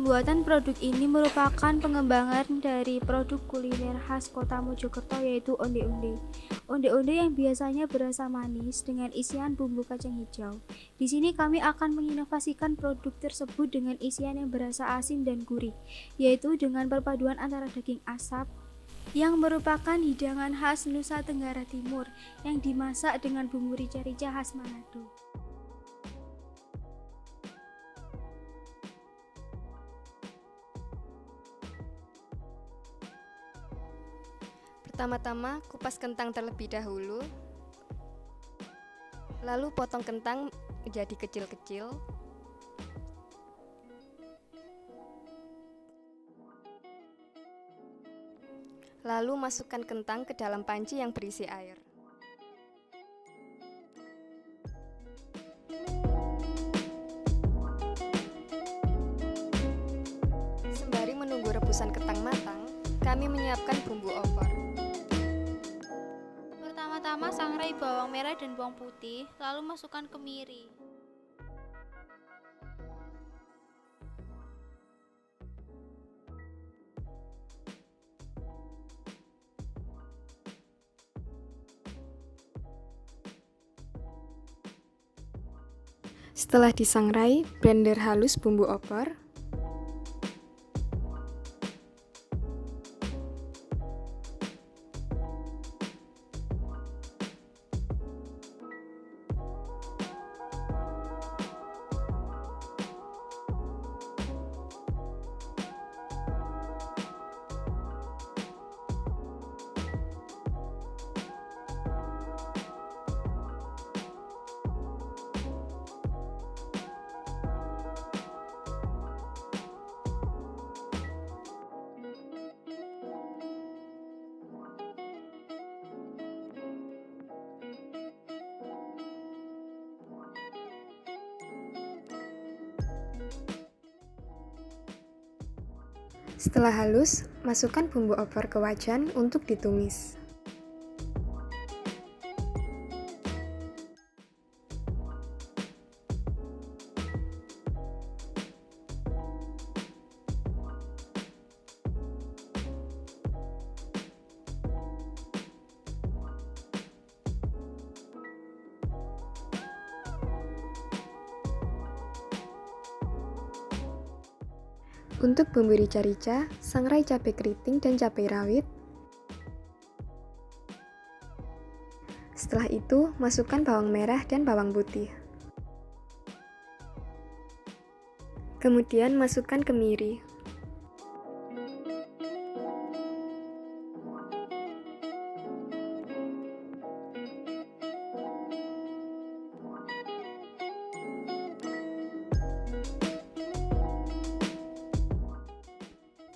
Pembuatan produk ini merupakan pengembangan dari produk kuliner khas Kota Mojokerto yaitu onde-onde. Onde-onde yang biasanya berasa manis dengan isian bumbu kacang hijau. Di sini kami akan menginovasikan produk tersebut dengan isian yang berasa asin dan gurih, yaitu dengan perpaduan antara daging asap yang merupakan hidangan khas Nusa Tenggara Timur yang dimasak dengan bumbu rica-rica khas Manado. Pertama-tama kupas kentang terlebih dahulu, lalu potong kentang menjadi kecil-kecil. Lalu masukkan kentang ke dalam panci yang berisi air. Sembari menunggu rebusan kentang matang, kami menyiapkan bumbu opor. Pertama-tama sangrai bawang merah dan bawang putih, lalu masukkan kemiri. Setelah disangrai, blender halus bumbu opor. Setelah halus, masukkan bumbu opor ke wajan untuk ditumis. Untuk bumbu rica-rica, sangrai cabai keriting dan cabai rawit. Setelah itu, masukkan bawang merah dan bawang putih. Kemudian masukkan kemiri.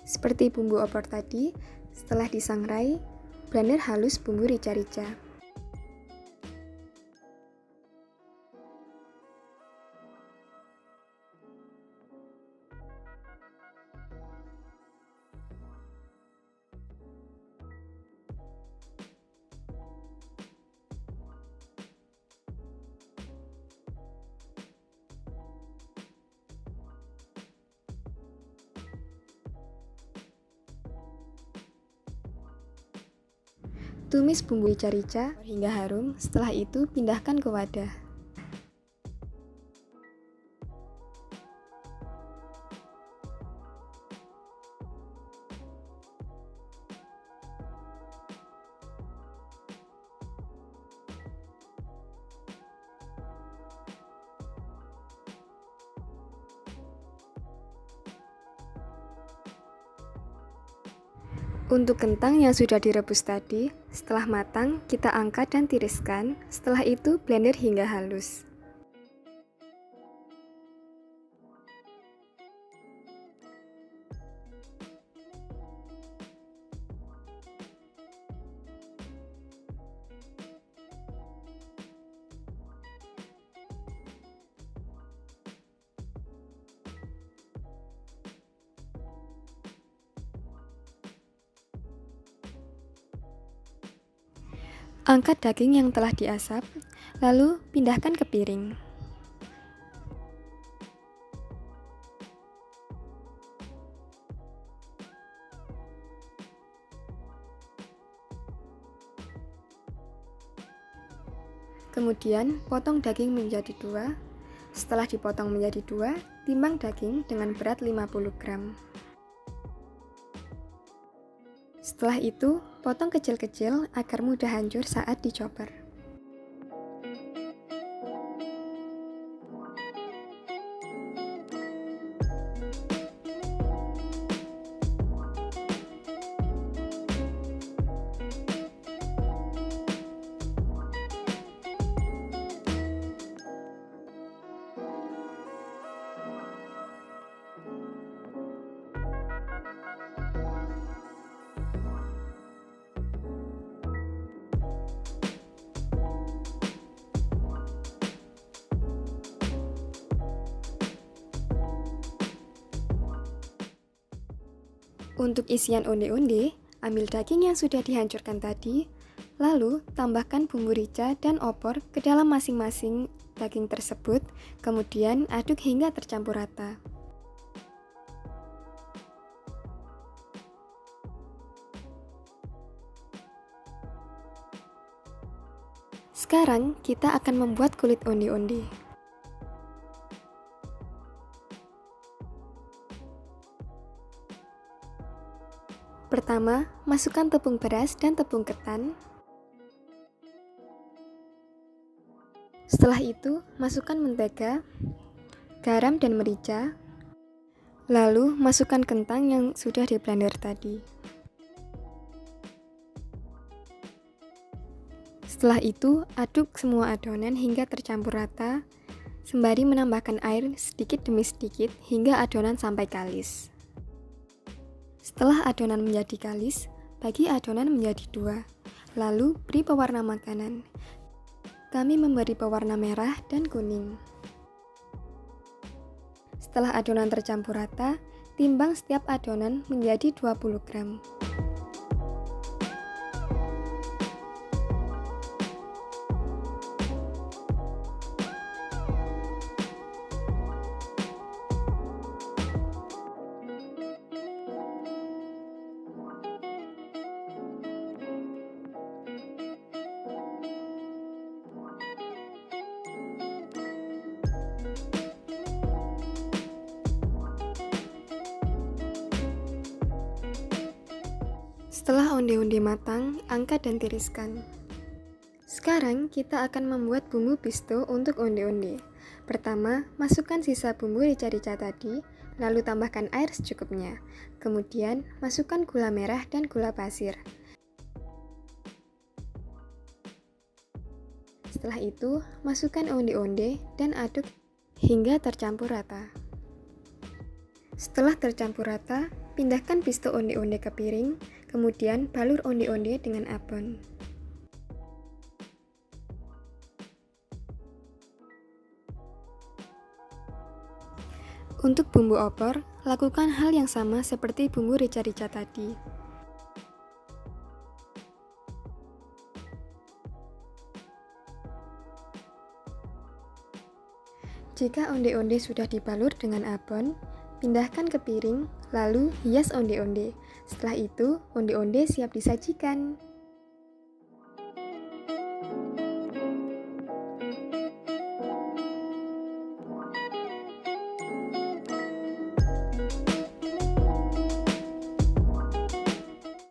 Seperti bumbu opor tadi, setelah disangrai, blender halus bumbu rica-rica. Tumis bumbu rica-rica hingga harum, setelah itu pindahkan ke wadah. Untuk kentang yang sudah direbus tadi, setelah matang, kita angkat dan tiriskan. Setelah itu, blender hingga halus. Angkat daging yang telah diasap, lalu pindahkan ke piring. Kemudian potong daging menjadi 2. Setelah dipotong menjadi 2, timbang daging dengan berat 50 gram. Setelah itu, potong kecil-kecil agar mudah hancur saat dichopper. Untuk isian onde-onde, ambil daging yang sudah dihancurkan tadi, lalu tambahkan bumbu rica dan opor ke dalam masing-masing daging tersebut, kemudian aduk hingga tercampur rata. Sekarang kita akan membuat kulit onde-onde. Pertama, masukkan tepung beras dan tepung ketan. Setelah itu, masukkan mentega, garam dan merica. Lalu, masukkan kentang yang sudah di-blender tadi. Setelah itu, aduk semua adonan hingga tercampur rata, sembari menambahkan air sedikit demi sedikit hingga adonan sampai kalis. Setelah adonan menjadi kalis, bagi adonan menjadi 2, lalu beri pewarna makanan. Kami memberi pewarna merah dan kuning. Setelah adonan tercampur rata, timbang setiap adonan menjadi 20 gram. Setelah onde-onde matang, angkat dan tiriskan. Sekarang kita akan membuat bumbu pesto untuk onde-onde. Pertama, masukkan sisa bumbu rica-rica tadi, lalu tambahkan air secukupnya. Kemudian, masukkan gula merah dan gula pasir. Setelah itu, masukkan onde-onde dan aduk hingga tercampur rata. Setelah tercampur rata, pindahkan pesto onde-onde ke piring, kemudian balur onde-onde dengan abon. Untuk bumbu opor, lakukan hal yang sama seperti bumbu rica-rica tadi. Jika onde-onde sudah dibalur dengan abon, pindahkan ke piring, lalu hias onde-onde. Setelah itu, onde-onde siap disajikan.